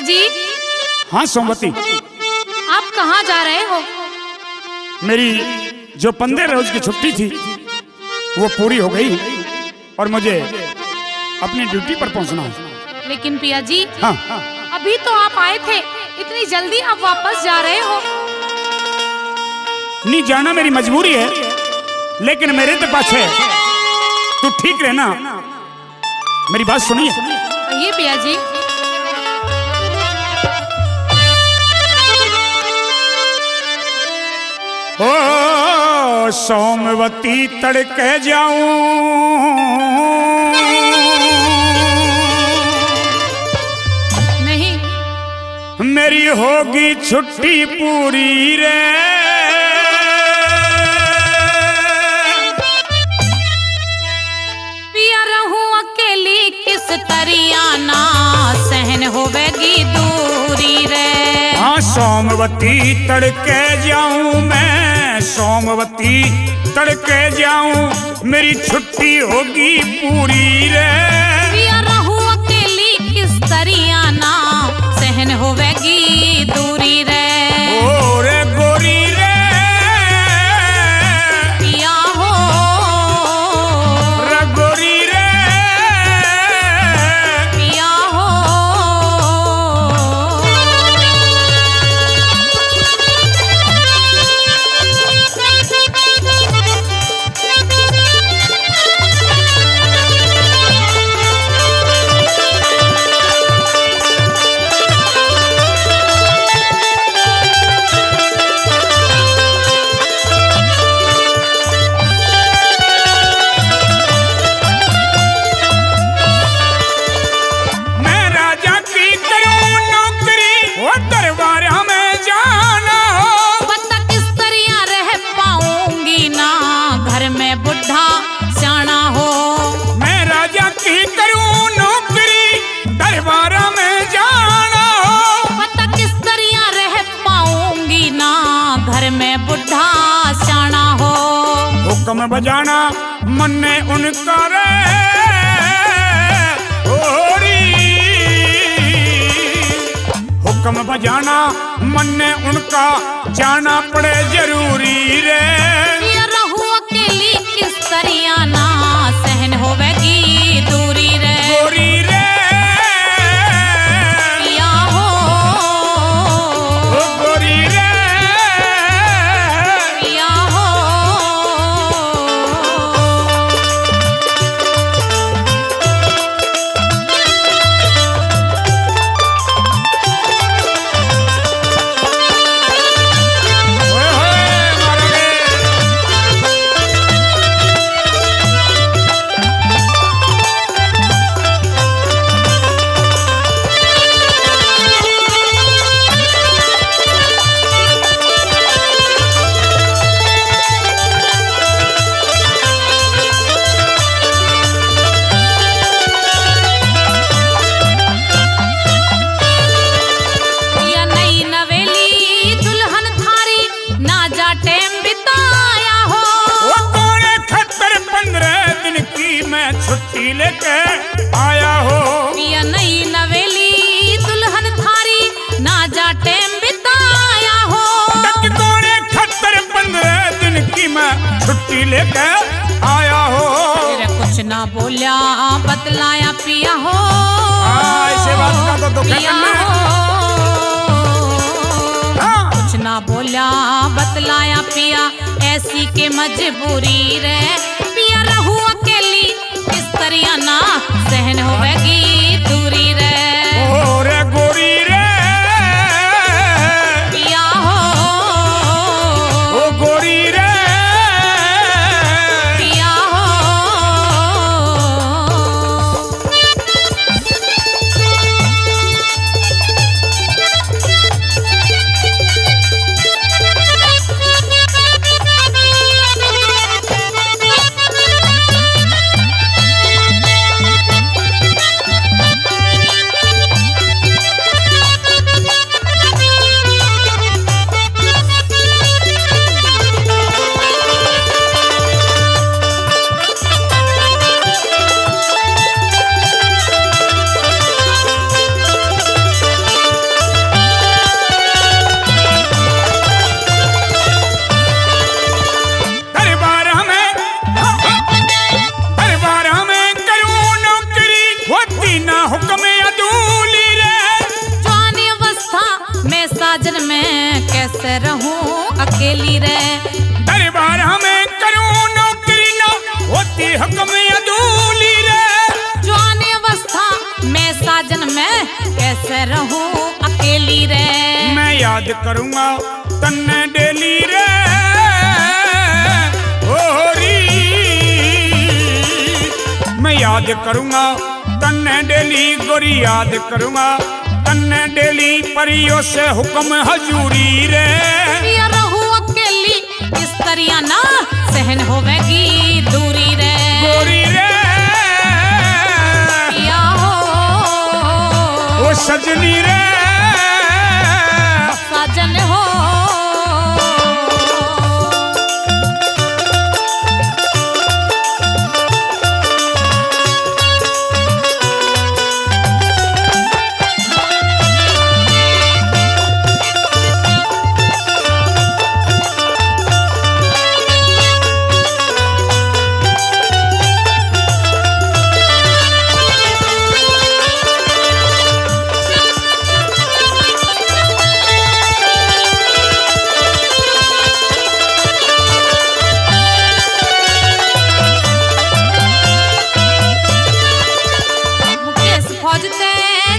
जी। हाँ सोमवती, आप कहाँ जा रहे हो? मेरी जो 15 रोज की छुट्टी थी वो पूरी हो गई और मुझे अपनी ड्यूटी पर पहुंचना है। लेकिन पिया जी, हाँ, अभी तो आप आए थे, इतनी जल्दी आप वापस जा रहे हो? नहीं जाना मेरी मजबूरी है, लेकिन मेरे तो पास है, तू ठीक रहना। मेरी बात सुनिए। कहिए पिया जी। ओ सोमवती तड़के जाऊं, नहीं, मेरी होगी छुट्टी पूरी रे। पिया रहूं अकेली किस तरियाना, सहन होवेगी दूरी रे। हाँ सोमवती तड़के जाऊं मैं, सोमवती तड़के जाऊं, मेरी छुट्टी होगी पूरी रे। पिया रहूं अकेली किस तरियाना, सहन होवेगी दूरी रे। ओ रे गोरी रे, पिया हो रे गोरी रे, पिया हो। मैं राजा की करूं नौकरी, वो दरबार में जाना हो। पता किस तरिया रह पाऊंगी ना, घर में बुढ़ा सियाना हो। मैं राजा की करूं नौकरी, दरबार में जाना हो। पता किस तरिया रह पाऊंगी ना, घर में बुढ़ा सियाना हो। हुक्म बजाना मन ने उनका रे, हुक्म बजाना मन ने उनका, जाना पड़े जरूरी रे। पिया रहूं अकेली किस तरियाना, सहन होवेगी दूरी रे। गोरी रे, पिया हो ओ गोरी रे, पिया हो। ओए होए मारा रे। पिया नई नवेली दुल्हन थारी, ना जा टेम बिताया हो। वो कौन खतर 15 दिन की मैं छुट्टी लेके आया हो। पिया नई नवेली दुल्हन थारी, ना जा टेम बिताया हो। तक कौन खतर 15 दिन की मैं छुट्टी लेके आया हो। तेरे कुछ ना बोलिया बतलाया पिया हो। ऐसे बात का तो दुख है पिया करना है। हो। हाँ। कुछ ना बोलिया बतलाया पिया, ऐसी के मजबूरी रे। पिया रहूं अकेली किस तरियाना, सहन होवेगी दूरी रे। ओ रे गोरी रे, पिया हो ओ गोरी रे, पिया हो। हकम अदूली रे। जवानी अवस्था में साजन में कैसे रहूं अकेली रे। मैं याद करूंगा तन्ने डेली रे होरी। मैं याद करूंगा तन्ने डेली गोरी याद करूंगा तन्ने डेली परियों से हुक्म हजूरी रे। पिया रहूं अकेली इस तरिया ना सहन होवेगी दूरी रे। गोरी रे पिया हो ओ सजनी रे साजन हो।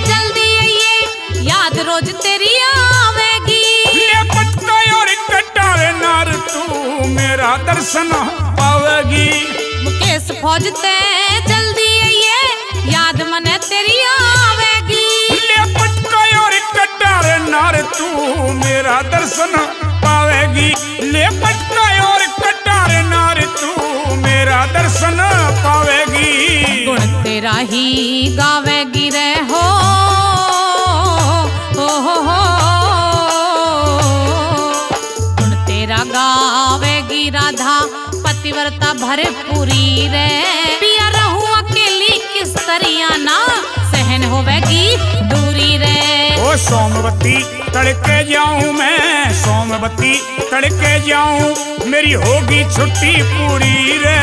जल्दी आइए याद रोज तेरी आवेगी। लेपट और कटारे नार तू मेरा दर्शन पावेगी। मुकेश फौजते जल्दी आइए याद मने तेरी आवेगी। लेपट और कटारे नार तू मेरा दर्शन पावेगी। लेपट और कटारे नार तू मेरा दर्शन पावेगी। गुण तेरा ही गावेगी रे हो गुण तेरा गावेगी राधा पतिव्रता भरपूरी रे। पिया रहूं अकेली किस तरिया ना सहन होवेगी दूरी रे। ओ सोमवती तड़के जाऊं मैं सोमवती तड़के जाऊं मेरी होगी छुट्टी पूरी रे।